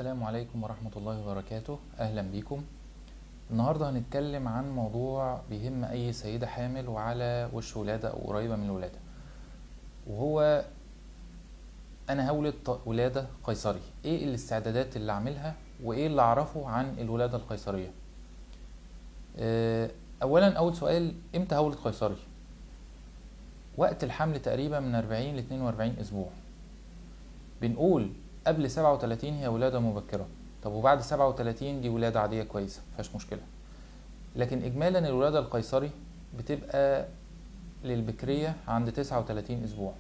السلام عليكم ورحمة الله وبركاته. أهلا بيكم. النهاردة هنتكلم عن موضوع بيهم أي سيدة حامل وعلى وش ولادة أو قريبة من الولادة، وهو أنا هولد ولادة قيصري. إيه الاستعدادات اللي أعملها وإيه اللي أعرفه عن الولادة القيصرية؟ أولا أول سؤال، إمتى هولد قيصري؟ وقت الحمل تقريبا من 40 ل 42 أسبوع. بنقول قبل 37 هي ولادة مبكرة، طب وبعد 37 دي ولادة عادية كويسة مفيهاش مشكلة. لكن إجمالا الولادة القيصري بتبقى للبكرية عند 39 أسبوع،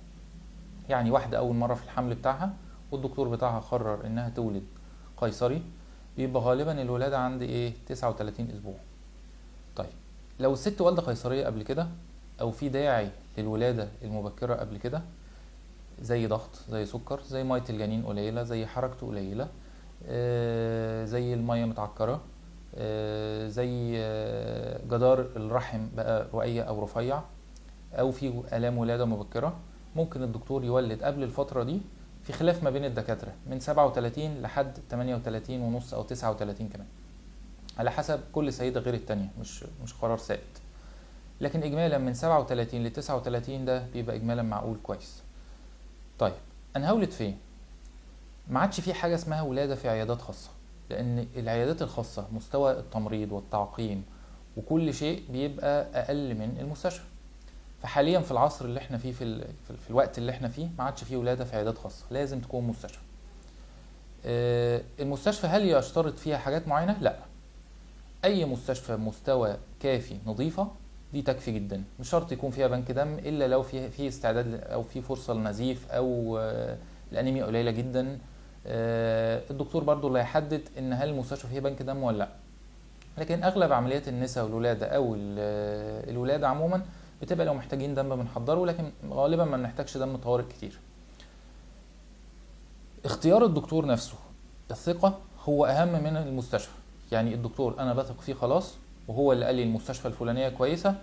يعني واحدة أول مرة في الحمل بتاعها والدكتور بتاعها قرر إنها تولد قيصري، بيبقى غالبا الولادة عند 39 أسبوع. طيب لو الست والدة قيصرية قبل كده أو في داعي للولادة المبكرة قبل كده، زي ضغط، زي سكر، زي مية الجنين قليلة، زي حركته قليلة، زي المية متعكرة، زي جدار الرحم بقى رقيق أو رفيع، أو في آلام ولادة مبكرة، ممكن الدكتور يولد قبل الفترة دي. في خلاف ما بين الدكاترة من 37 لحد 38 ونص أو 39 كمان، على حسب كل سيدة غير التانية، مش قرار ثابت. لكن إجمالا من 37 ل 39 ده بيبقى إجمالا معقول كويس. طيب أنا هولد فين؟ ما عادش في حاجة اسمها ولادة في عيادات خاصة، لأن العيادات الخاصة مستوى التمريض والتعقيم وكل شيء بيبقى أقل من المستشفى. فحاليا في العصر اللي احنا فيه في الوقت اللي احنا فيه ما عادش فيه ولادة في عيادات خاصة، لازم تكون مستشفى. المستشفى هل يشترط فيها حاجات معينة؟ لا، أي مستشفى مستوى كافي نظيفة دي تكفي جدا. مش شرط يكون فيها بنك دم إلا لو في استعداد أو في فرصة للنزيف أو الأنيميا قليلة جدا. الدكتور برضو اللي هيحدد إن هل المستشفى فيها بنك دم ولا لا. لكن أغلب عمليات النساء والولادة أو الولادة عموما بتبقى لو محتاجين دم بنحضره، لكن غالبا ما بنحتاجش دم طوارئ كتير. اختيار الدكتور نفسه، الثقة هو أهم من المستشفى. يعني الدكتور أنا بثق فيه خلاص وهو اللي قال لي المستشفى الفلانية كويسة،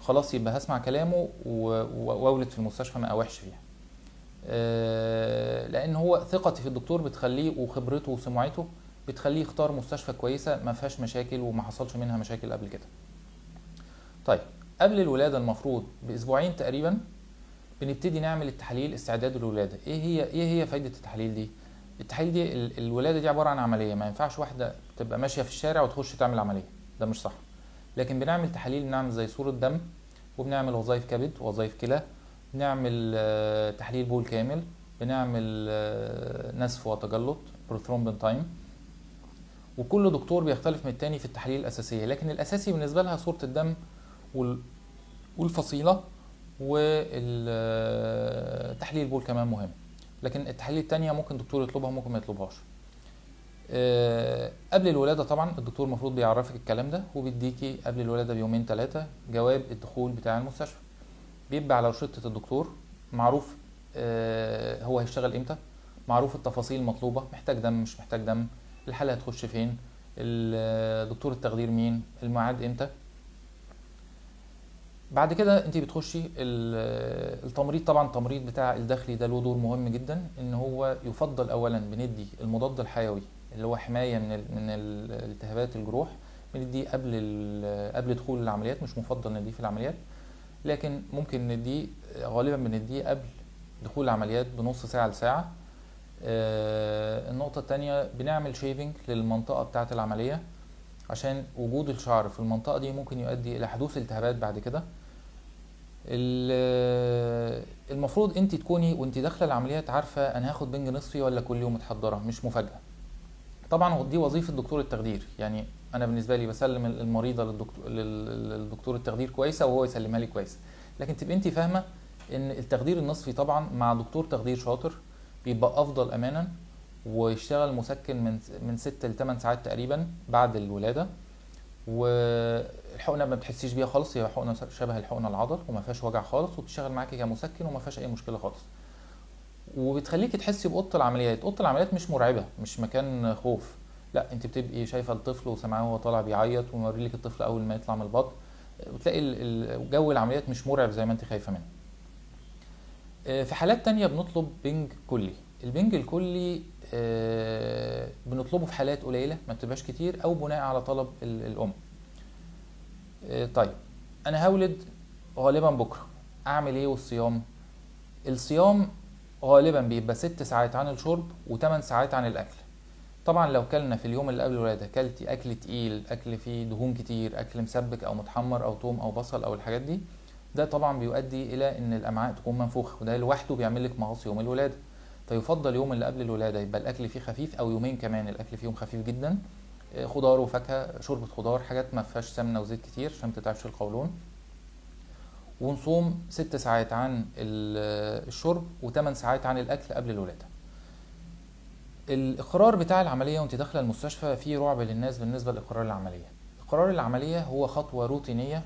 خلاص يبقى هسمع كلامه واولد في المستشفى ما اوحش فيها. لان هو ثقتي في الدكتور بتخليه وخبرته وسمعته بتخليه يختار مستشفى كويسة ما فيهاش مشاكل وما حصلش منها مشاكل قبل كده. طيب قبل الولادة المفروض باسبوعين تقريبا بنبتدي نعمل التحاليل استعداد الولادة. ايه هي فايدة التحاليل دي؟ التحاليل دي الولادة دي عبارة عن عملية، ما ينفعش واحدة تبقى ماشية في الشارع وتخش تعمل عملية، ده مش صح. لكن بنعمل تحاليل، بنعمل زي صورة دم، وبنعمل وظائف كبد ووظائف كلى، بنعمل تحليل بول كامل، بنعمل نسف وتجلط بروثرومبين تايم. وكل دكتور بيختلف من التاني في التحاليل الأساسية، لكن الأساسي بالنسبة لها صورة الدم والفصيلة، والتحليل البول كمان مهم. لكن التحاليل التانية ممكن دكتور يطلبها ممكن ما يطلبهاش. قبل الولادة طبعا الدكتور المفروض بيعرفك الكلام ده وبيديكي قبل الولادة بيومين 3 جواب الدخول بتاع المستشفى. بيبقى على روشتة الدكتور معروف هو هيشتغل امتى، معروف التفاصيل المطلوبة، محتاج دم مش محتاج دم، الحالة هتخش فين، دكتور التخدير مين، الميعاد امتى. بعد كده انت بتخشي التمريض. طبعا التمريض بتاع الداخلي ده له دور مهم جدا، ان هو يفضل اولا بندي المضاد الحيوي اللي هو حماية من التهابات الجروح، بنديه قبل دخول العمليات، مش مفضل نديه في العمليات، لكن ممكن نديه غالبا بنديه قبل دخول العمليات بنص ساعة لساعة. النقطة التانية بنعمل شيفنج للمنطقة بتاعة العملية، عشان وجود الشعر في المنطقة دي ممكن يؤدي إلى حدوث التهابات بعد كده. المفروض انت تكوني وانت داخلة العمليات عارفة انا هاخد بنج نصفي ولا كل يوم متحضرة، مش مفاجأة. طبعا دي وظيفة دكتور التخدير، يعني انا بالنسبة لي بسلم المريضة للدكتور التخدير كويسة وهو يسلمها لي كويسة. لكن تبقى انت فاهمة ان التخدير النصفي طبعا مع دكتور تخدير شاطر بيبقى افضل امانا، ويشتغل مسكن من 6 ل 8 ساعات تقريبا بعد الولادة. والحقنه ما بتحسيش بيها خالص، هي حقنه شبه الحقنه العضل وما فيهاش وجع خالص، وبتشتغل معاكي كمسكن وما فيهاش اي مشكله خالص، وبتخليكي تحسي باوضه العمليات. اوضه العمليات مش مرعبه، مش مكان خوف، لا انت بتبقي شايفه الطفل وسامعاه وهو طالع بيعيط، وموري لك الطفل اول ما يطلع من البطن، وتلاقي جو العمليات مش مرعب زي ما انت خايفه منه. في حالات تانية بنطلب بنج كلي. البنج الكلي بنطلبه في حالات قليلة ما بتبقاش كتير او بناء على طلب الام. طيب انا هولد غالبا بكرة، اعمل ايه؟ والصيام، الصيام غالبا بيبقى 6 ساعات عن الشرب و8 ساعات عن الاكل. طبعا لو كلنا في اليوم اللي قبل الولادة كلتي اكل تقيل، اكل فيه دهون كتير، اكل مسبك او متحمر او توم او بصل او الحاجات دي، ده طبعا بيؤدي الى ان الامعاء تكون منفوخة، وده لوحده بيعمل لك مغص يوم الولادة. فيفضل يوم اللي قبل الولادة يبقى الاكل فيه خفيف، او يومين كمان الاكل فيهم خفيف جدا، خضار وفاكهة، شوربة خضار، حاجات ما فيهاش سمنة وزيت كتير عشان متتعبش القولون. ونصوم 6 ساعات عن الشرب و8 ساعات عن الاكل قبل الولادة. الاقرار بتاع العمليه وانت داخله المستشفى فيه رعب للناس بالنسبه لاقرار العمليه. اقرار العمليه هو خطوه روتينيه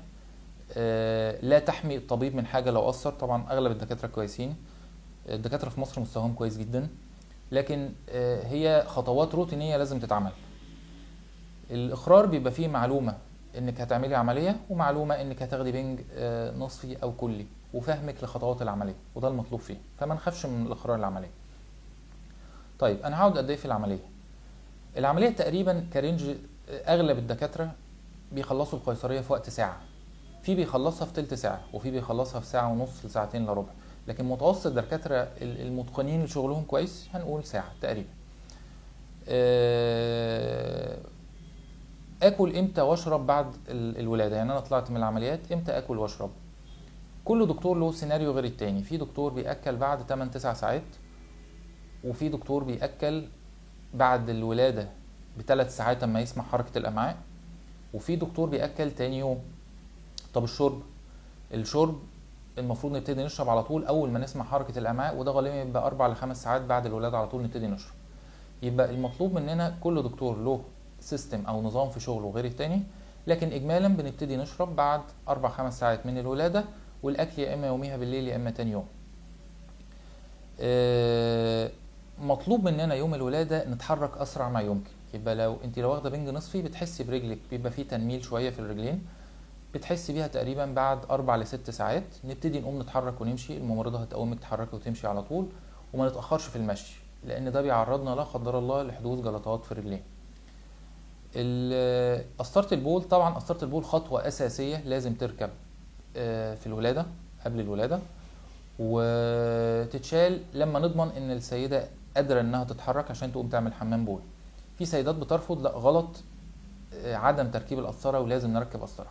لا تحمي الطبيب من حاجه لو قصر. طبعا اغلب الدكاتره كويسين، الدكاتره في مصر مستواهم كويس جدا، لكن هي خطوات روتينيه لازم تتعمل. الاقرار بيبقى فيه معلومه انك هتعملي عمليه، ومعلومه انك هتاخدي بنج نصفي او كلي، وفهمك لخطوات العمليه، وده المطلوب فيه، فما نخافش من الاقرار العمليه. طيب انا هقعد قد ايه في العمليه؟ العمليه تقريبا كرنج اغلب الدكاتره بيخلصوا القيصريه في وقت ساعه، في بيخلصها في تلت ساعه، وفي بيخلصها في ساعه ونص لساعتين الا ربع، لكن متوسط الدكاتره المتقنين لشغلهم كويس هنقول ساعه تقريبا. اكل امتى واشرب بعد الولاده؟ يعني انا طلعت من العمليات امتى اكل واشرب؟ كل دكتور له سيناريو غير التاني. في دكتور بياكل بعد 8 9 ساعات، وفي دكتور بياكل بعد الولاده بثلاث ساعات اما يسمع حركه الامعاء، وفي دكتور بياكل تاني يوم. طب الشرب المفروض نبتدي نشرب على طول اول ما نسمع حركه الامعاء، وده غالبا يبقى 4 ل 5 ساعات بعد الولاده على طول نبتدي نشرب. يبقى المطلوب مننا كل دكتور له سيستم او نظام في شغله غير التاني، لكن اجمالا بنبتدي نشرب بعد 4 5 ساعات من الولاده، والاكل يا اما يوميها بالليل يا اما تاني يوم. مطلوب مننا يوم الولاده نتحرك اسرع ما يمكن. يبقى لو انت واخده بنج نصفي بتحسي برجلك بيبقى فيه تنميل شويه في الرجلين، بتحسي بيها تقريبا بعد 4 ل 6 ساعات. نبتدي نقوم نتحرك ونمشي، الممرضه هتقومك تتحركي وتمشي على طول، وما نتاخرش في المشي لان ده بيعرضنا لا قدر الله لحدوث جلطات في الرجلين. قسطره البول، طبعا قسطره البول خطوه اساسيه لازم تركب في الولاده قبل الولاده، وتتشال لما نضمن ان السيده قادره انها تتحرك عشان تقوم تعمل حمام بول. في سيدات بترفض، لا غلط، عدم تركيب القسطره ولازم نركب قسطره.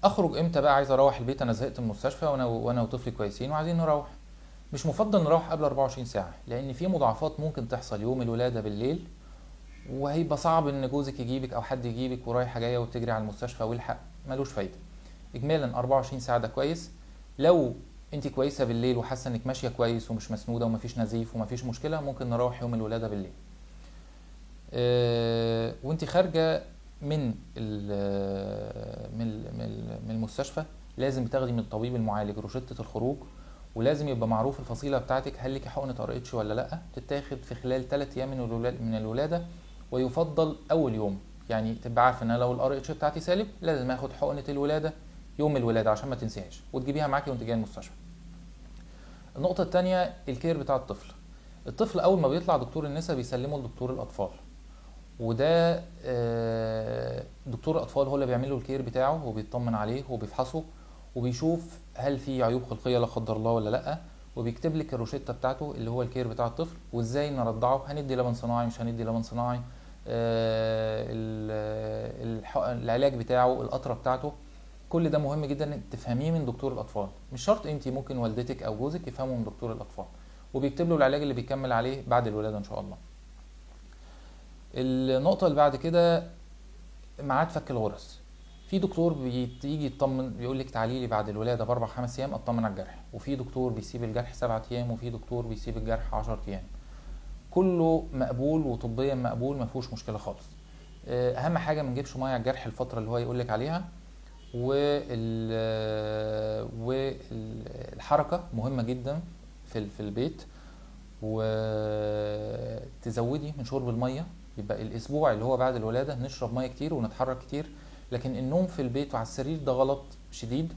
اخرج امتى بقى؟ عايز اروح البيت، انا زهقت من المستشفى وانا وطفلي كويسين وعايزين نروح. مش مفضل نروح قبل 24 ساعه، لان في مضاعفات ممكن تحصل يوم الولاده بالليل، وهيبقى صعب ان جوزك يجيبك او حد يجيبك ورايحه جايه وتجري على المستشفى والحق، ملوش فايده. اجمالا 24 ساعه ده كويس. لو انت كويسه بالليل وحاسه انك ماشيه كويس ومش مسنوده ومفيش نزيف ومفيش مشكله، ممكن نروح يوم الولاده بالليل. وانت خارجه من المستشفى لازم تاخدي من الطبيب المعالج روشته الخروج، ولازم يبقى معروف الفصيله بتاعتك، هل لك حقنه ار ولا لا، تتاخد في خلال 3 ايام من الولاده، ويفضل اول يوم. يعني تبقى عارفه ان لو الار بتاعتي سالب لازم اخد حقنه الولاده يوم الولاده عشان ما تنسيهاش وتجيبيها معاكي وانت جايه المستشفى. النقطه الثانيه الكير بتاع الطفل. الطفل اول ما بيطلع دكتور النساء بيسلمه لدكتور الاطفال، وده دكتور الاطفال هو اللي بيعمل له الكير بتاعه وبيطمن عليه وبيفحصه وبيشوف هل في عيوب خلقيه لا قدر الله ولا لا، وبيكتب لك الروشته بتاعته اللي هو الكير بتاع الطفل، وازاي نرضعه، هندي لبن صناعي مش هندي لبن صناعي، العلاج بتاعه، القطره بتاعته. كل ده مهم جدا انك تفهميه من دكتور الاطفال، مش شرط انت، ممكن والدتك او جوزك يفهموا من دكتور الاطفال، وبيكتب له العلاج اللي بيكمل عليه بعد الولاده ان شاء الله. النقطه اللي بعد كده ميعاد فك الغرز. في دكتور بيجي يطمن بيقول لك تعالي لي بعد الولاده ب4 5 ايام اطمن على الجرح، وفي دكتور بيسيب الجرح 7 ايام، وفي دكتور بيسيب الجرح 10 ايام. كله مقبول وطبيا مقبول، ما فيهوش مشكله خالص. اهم حاجه ما نجيبش ميه على الجرح الفتره اللي هو يقول لك عليها، والحركه مهمه جدا في البيت، وتزودي من شرب الميه. يبقى الاسبوع اللي هو بعد الولاده نشرب ميه كتير ونتحرك كتير، لكن النوم في البيت وعلى السرير ده غلط شديد،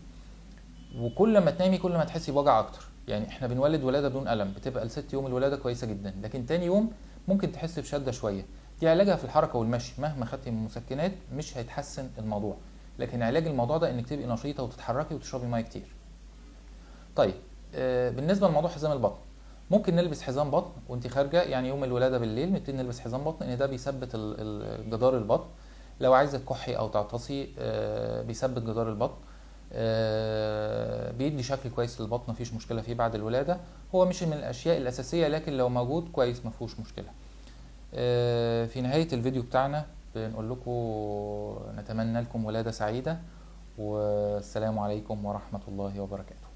وكل ما تنامي كل ما تحسي بوجع اكتر. يعني احنا بنولد ولاده بدون الم، بتبقى ال6 يوم الولاده كويسه جدا، لكن تاني يوم ممكن تحس بشده شويه، دي علاجها في الحركه والمشي، مهما خدتي من مسكنات مش هيتحسن الموضوع، لكن علاج الموضوع ده انك تبقي نشيطه وتتحركي وتشربي ميه كتير. طيب بالنسبه لموضوع حزام البطن، ممكن نلبس حزام بطن وانت خارجه، يعني يوم الولاده بالليل نبتدي نلبس حزام بطن، ان ده بيثبت جدار البطن. لو عايزه تكحي او تعطسي بيثبت جدار البطن، بيدي شكل كويس للبطن، مفيش مشكله فيه بعد الولاده. هو مش من الاشياء الاساسيه، لكن لو موجود كويس مفيهوش مشكله. في نهايه الفيديو بتاعنا بنقول لكم نتمنى لكم ولاده سعيده، والسلام عليكم ورحمه الله وبركاته.